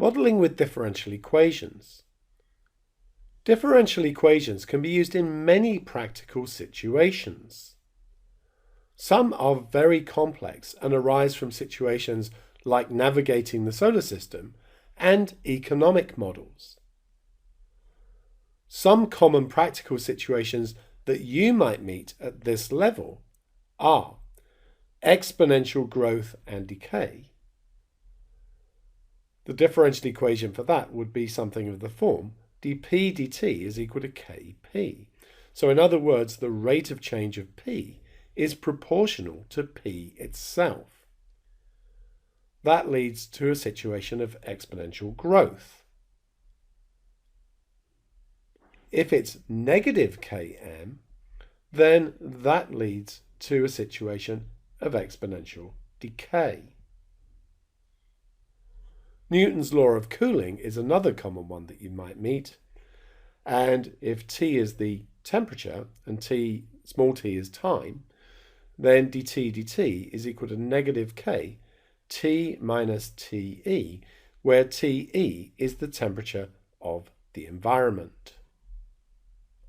Modelling with differential equations. Differential equations can be used in many practical situations. Some are very complex and arise from situations like navigating the solar system and economic models. Some common practical situations that you might meet at this level are exponential growth and decay. The differential equation for that would be something of the form dp dt is equal to kp. So in other words, the rate of change of p is proportional to p itself. That leads to a situation of exponential growth. If it's negative km, then that leads to a situation of exponential decay. Newton's law of cooling is another common one that you might meet. And if T is the temperature and small t is time, then dt dt is equal to negative K T minus Te, where Te is the temperature of the environment.